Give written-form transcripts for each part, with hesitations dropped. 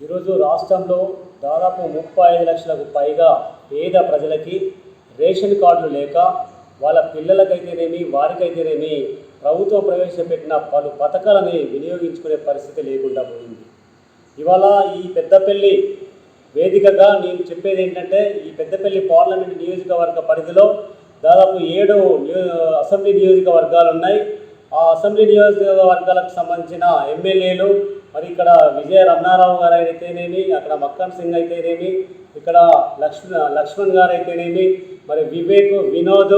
ఈరోజు రాష్ట్రంలో దాదాపు 35 లక్షలకు పైగా పేద ప్రజలకి రేషన్ కార్డులు లేక వాళ్ళ పిల్లలకైతేనేమి వారికైతేనేమి ప్రభుత్వం ప్రవేశపెట్టిన పలు పథకాలని వినియోగించుకునే పరిస్థితి లేకుండా పోయింది. ఇవాళ ఈ పెద్దపల్లి వేదికగా నేను చెప్పేది ఏంటంటే, ఈ పెద్దపల్లి పార్లమెంట్ నియోజకవర్గ పరిధిలో దాదాపు 7 అసెంబ్లీ నియోజకవర్గాలు ఉన్నాయి. ఆ అసెంబ్లీ నియోజకవర్గాలకు సంబంధించిన ఎమ్మెల్యేలు మరి ఇక్కడ విజయ రమణారావు గారు అయితేనేమి, అక్కడ మక్కన్ సింగ్ అయితేనేమి, ఇక్కడ లక్ష్మణ్ గారు అయితేనేమి, మరి వివేక్, వినోద్,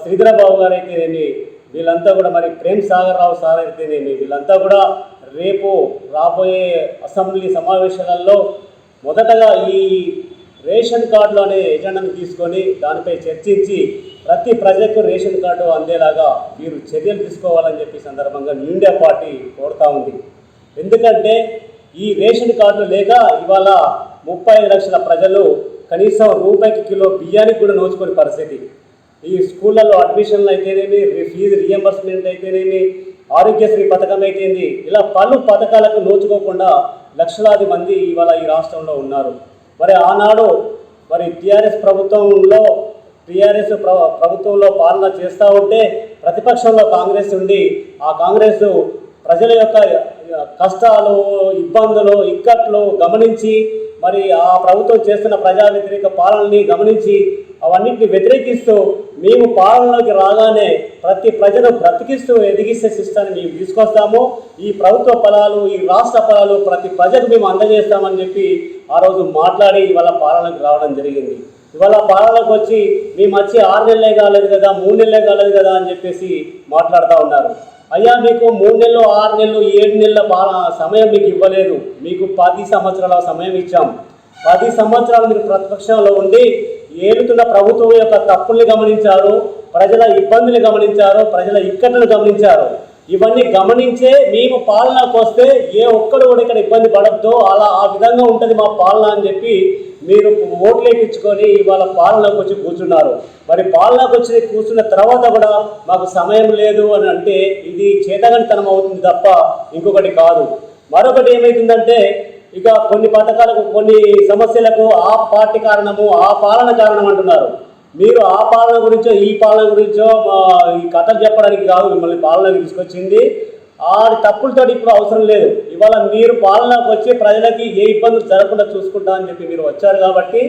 శ్రీధరబాబు గారు అయితేనేమి, వీళ్ళంతా కూడా మరి ప్రేమ్ సాగర్ రావు సార్ అయితేనేమి, వీళ్ళంతా కూడా రేపు రాబోయే అసెంబ్లీ సమావేశాలలో మొదటగా ఈ రేషన్ కార్డులు అనే ఎజెండాను తీసుకొని దానిపై చర్చించి ప్రతి ప్రజలకు రేషన్ కార్డు అందేలాగా వీరు చర్యలు తీసుకోవాలని చెప్పి సందర్భంగా న్యూ ఇండియా పార్టీ కోరుతా ఉంది. ఎందుకంటే ఈ రేషన్ కార్డులు లేక ఇవాళ 35 లక్షల ప్రజలు కనీసం రూపాయికి కిలో బియ్యానికి కూడా నోచుకునే పరిస్థితి. ఈ స్కూళ్ళల్లో అడ్మిషన్లు అయితేనేమి, ఫీజు రియంబర్స్మెంట్ అయితేనేమి, ఆరోగ్యశ్రీ పథకం అయితేంది, ఇలా పలు పథకాలకు నోచుకోకుండా లక్షలాది మంది ఇవాళ ఈ రాష్ట్రంలో ఉన్నారు. మరి ఆనాడు మరి టీఆర్ఎస్ ప్రభుత్వంలో పాలన చేస్తూ ఉంటే ప్రతిపక్షంలో కాంగ్రెస్ ఉండి ఆ కాంగ్రెస్ ప్రజల యొక్క కష్టాలు, ఇబ్బందులు, ఇక్కట్లు గమనించి మరి ఆ ప్రభుత్వం చేస్తున్న ప్రజా వ్యతిరేక పాలనని గమనించి అవన్నింటిని వ్యతిరేకిస్తూ మేము పాలనలోకి రాగానే ప్రతి ప్రజలు బ్రతికిస్తూ ఎదిగిస్తే సిస్టాన్ని మేము తీసుకొస్తాము, ఈ ప్రభుత్వ ఫలాలు, ఈ రాష్ట్ర ఫలాలు ప్రతి ప్రజలకు మేము అందజేస్తామని చెప్పి ఆ రోజు మాట్లాడి ఇవాళ పాలనకు రావడం జరిగింది. ఇవాళ పాలనకు వచ్చి మేము వచ్చి 6 నెలలే కాలేదు కదా, 3 నెలలే కాలేదు కదా అని చెప్పేసి మాట్లాడుతూ ఉన్నారు. అయ్యా, మీకు 3 నెలలు, 6 నెలలు, 7 నెలల సమయం మీకు ఇవ్వలేదు. మీకు 10 సంవత్సరాల సమయం ఇచ్చాం. 10 సంవత్సరాలు మీరు ప్రతిపక్షంలో ఉండి ఏలుతున్న ప్రభుత్వం యొక్క తప్పుల్ని గమనించారు, ప్రజల ఇబ్బందులు గమనించారు, ప్రజల ఇక్కట్లను గమనించారు. ఇవన్నీ గమనించే మేము పాలనకు వస్తే ఏ ఒక్కడు కూడా ఇక్కడ ఇబ్బంది పడద్దో ఆ విధంగా ఉంటుంది మా పాలన అని చెప్పి మీరు ఓట్లు వేయించుకొని ఇవాళ పాలనకు వచ్చి కూర్చున్నారు. మరి పాలనకు వచ్చి కూర్చున్న తర్వాత కూడా మాకు సమయం లేదు అని అంటే ఇది చేతగానితనం అవుతుంది తప్ప ఇంకొకటి కాదు. మరొకటి ఏమవుతుందంటే, ఇక కొన్ని పథకాలకు, కొన్ని సమస్యలకు ఆ పార్టీ కారణము, ఆ పాలన కారణం అంటున్నారు. మీరు ఆ పాలన గురించో ఈ పాలన గురించో ఈ కథలు చెప్పడానికి కాదు మిమ్మల్ని పాలనకి తీసుకొచ్చింది. ఆ తప్పులతో ఇప్పుడు అవసరం లేదు. ఇవాళ మీరు పాలనకు వచ్చి ప్రజలకి ఏ ఇబ్బందులు జరగకుండా చూసుకుంటా అని చెప్పి మీరు వచ్చారు కాబట్టి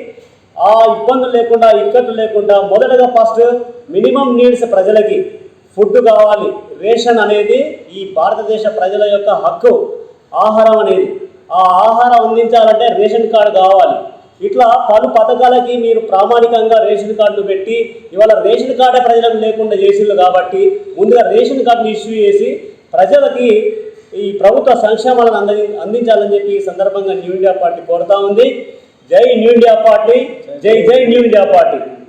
ఆ ఇబ్బందులు లేకుండా, ఇక్కట్లు లేకుండా మొదటగా ఫస్ట్ మినిమం నీడ్స్ ప్రజలకి ఫుడ్ కావాలి. రేషన్ అనేది ఈ భారతదేశ ప్రజల యొక్క హక్కు. ఆహారం అనేది, ఆ ఆహారం అందించాలంటే రేషన్ కార్డు కావాలి. ఇట్లా పలు పథకాలకి మీరు ప్రామాణికంగా రేషన్ కార్డులు పెట్టి ఇవాళ రేషన్ కార్డే ప్రజలకు లేకుండా చేసిండ్రు కాబట్టి ముందుగా రేషన్ కార్డుని ఇష్యూ చేసి ప్రజలకి ఈ ప్రభుత్వ సంక్షేమాలను అందించాలని చెప్పి ఈ సందర్భంగా న్యూ ఇండియా పార్టీ కోరుతా ఉంది. జై న్యూ ఇండియా పార్టీ, జై జై న్యూ ఇండియా పార్టీ.